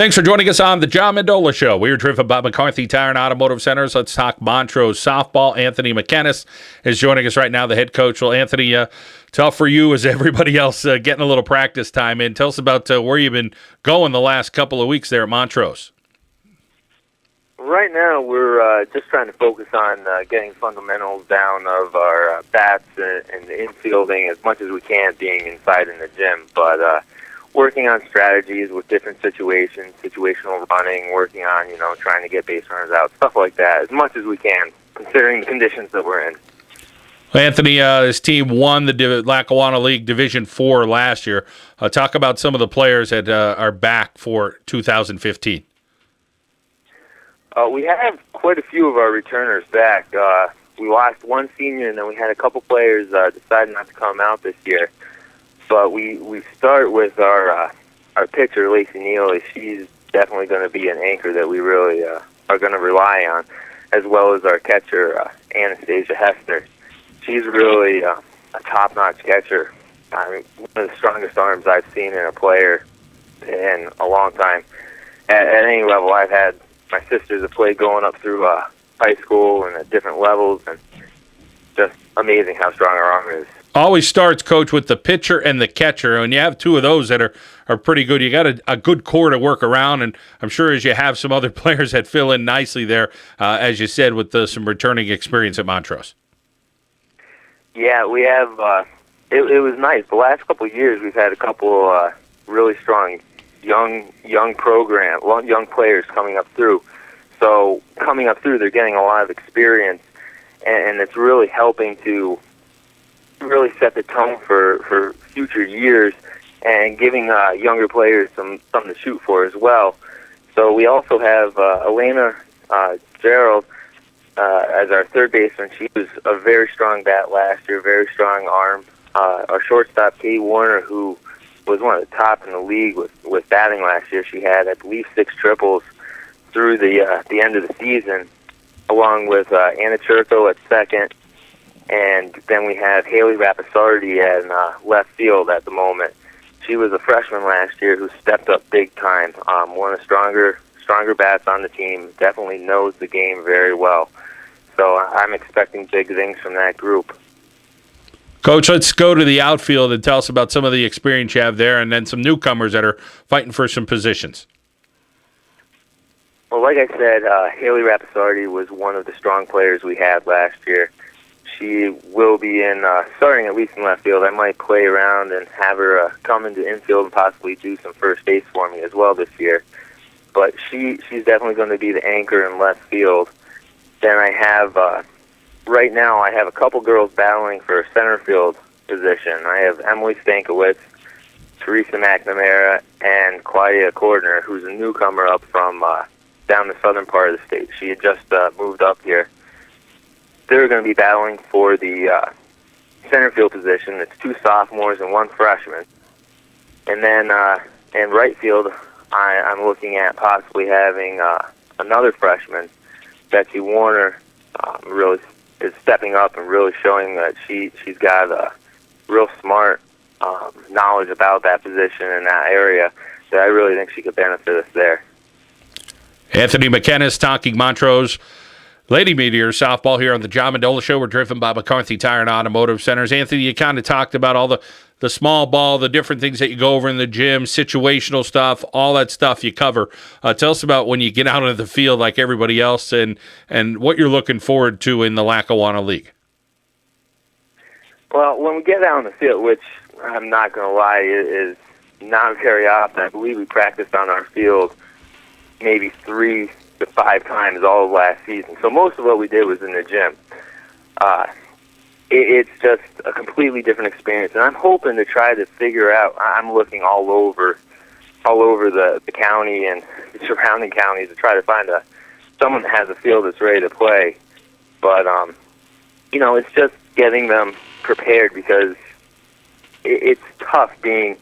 Thanks for joining us on the John Mendola Show. We are driven by McCarthy Tire and Automotive Centers. Let's talk Montrose softball. Anthony McKennas is joining us right now, the head coach. Well, Anthony, tough for you as everybody else getting a little practice time in. Tell us about where you've been going the last couple of weeks there at Montrose. Right now, we're just trying to focus on getting fundamentals down of our bats and the infielding as much as we can, being inside in the gym. But working on strategies with different situations, situational running, working on, trying to get base runners out, stuff like that, as much as we can, considering the conditions that we're in. Anthony, his team won the Lackawanna League Division IV last year. Talk about some of the players that are back for 2015. We have quite a few of our returners back. We lost one senior, and then we had a couple players decide not to come out this year. But we start with our pitcher, Lacey Meteors. She's definitely going to be an anchor that we really are going to rely on, as well as our catcher, Anastasia Hester. She's really a top-notch catcher. I mean, one of the strongest arms I've seen in a player in a long time. At any level, I've had my sisters have played going up through high school and at different levels, and just amazing how strong our arm is. Always starts, Coach, with the pitcher and the catcher, and you have two of those that are pretty good. You got a good core to work around, and I'm sure as you have some other players that fill in nicely there, as you said, with some returning experience at Montrose. Yeah, we have. It was nice. The last couple of years, we've had a couple really strong young players coming up through. So coming up through, they're getting a lot of experience, and it's really helping to really set the tone for future years and giving younger players something to shoot for as well. So we also have Elena Gerald as our third baseman. She was a very strong bat last year, very strong arm. Our shortstop, Katie Warner, who was one of the top in the league with batting last year. She had, I believe, 6 triples through the end of the season, along with Anna Churko at second. And then we have Haley Rapisardi at left field at the moment. She was a freshman last year who stepped up big time. One of the stronger bats on the team, definitely knows the game very well. So I'm expecting big things from that group. Coach, let's go to the outfield and tell us about some of the experience you have there and then some newcomers that are fighting for some positions. Well, like I said, Haley Rapisardi was one of the strong players we had last year. She will be starting at least in left field. I might play around and have her come into infield and possibly do some first base for me as well this year. But she's definitely going to be the anchor in left field. Then I have, right now, I have a couple girls battling for a center field position. I have Emily Stankiewicz, Teresa McNamara, and Claudia Cordner, who's a newcomer up from down the southern part of the state. She had just moved up here. They're going to be battling for the center field position. It's 2 sophomores and 1 freshman. And then in right field, I'm looking at possibly having another freshman, Betsy Warner, really is stepping up and really showing that she's got a real smart knowledge about that position in that area that I really think she could benefit us there. Anthony McKennas talking Montrose Lady Meteors softball here on the John Mendola Show. We're driven by McCarthy Tire and Automotive Centers. Anthony, you kind of talked about all the small ball, the different things that you go over in the gym, situational stuff, all that stuff you cover. Tell us about when you get out into the field like everybody else and what you're looking forward to in the Lackawanna League. Well, when we get out in the field, which I'm not going to lie, is not very often. I believe we practiced on our field maybe 3 to 5 times all of last season. So most of what we did was in the gym. It's just a completely different experience, and I'm hoping to try to figure out. I'm looking all over the county and the surrounding counties to try to find someone that has a field that's ready to play. But it's just getting them prepared because it's tough being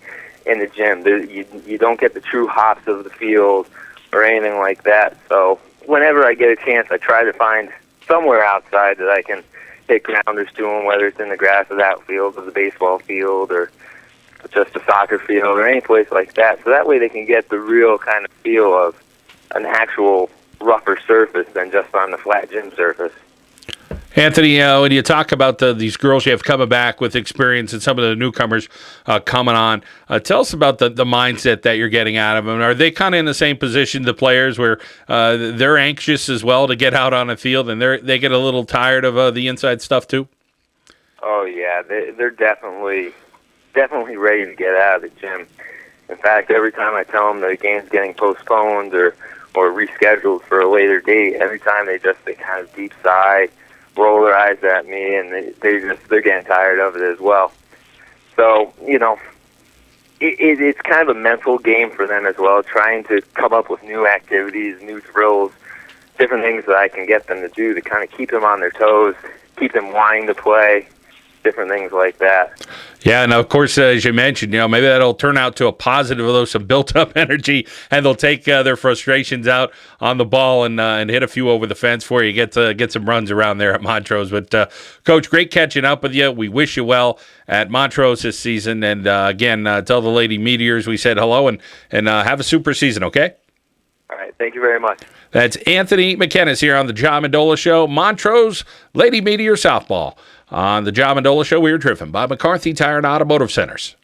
in the gym. You don't get the true hops of the field or anything like that. So whenever I get a chance, I try to find somewhere outside that I can hit grounders to them, whether it's in the grass of the outfield or the baseball field or just a soccer field or any place like that. So that way they can get the real kind of feel of an actual rougher surface than just on the flat gym surface. Anthony, when you talk about these girls you have coming back with experience and some of the newcomers coming on, tell us about the mindset that you're getting out of them. Are they kind of in the same position, the players, where they're anxious as well to get out on a field and they get a little tired of the inside stuff too? Oh, yeah. They're definitely ready to get out of the gym. In fact, every time I tell them the game's getting postponed or rescheduled for a later date, every time they kind of deep sigh, roll their eyes at me, and they're getting tired of it as well. So, it's kind of a mental game for them as well, trying to come up with new activities, new drills, different things that I can get them to do to kind of keep them on their toes, keep them wanting to play, different things like that. Yeah, and of course, as you mentioned, maybe that'll turn out to a positive, although some built-up energy, and they'll take their frustrations out on the ball and hit a few over the fence for you. Get some runs around there at Montrose. But Coach, great catching up with you. We wish you well at Montrose this season, and again, tell the Lady Meteors we said hello and have a super season. Okay. All right. Thank you very much. That's Anthony McKennas here on the John Mendola Show. Montrose Lady Meteor softball. On the John Mendola Show, we are driven by McCarthy Tire and Automotive Centers.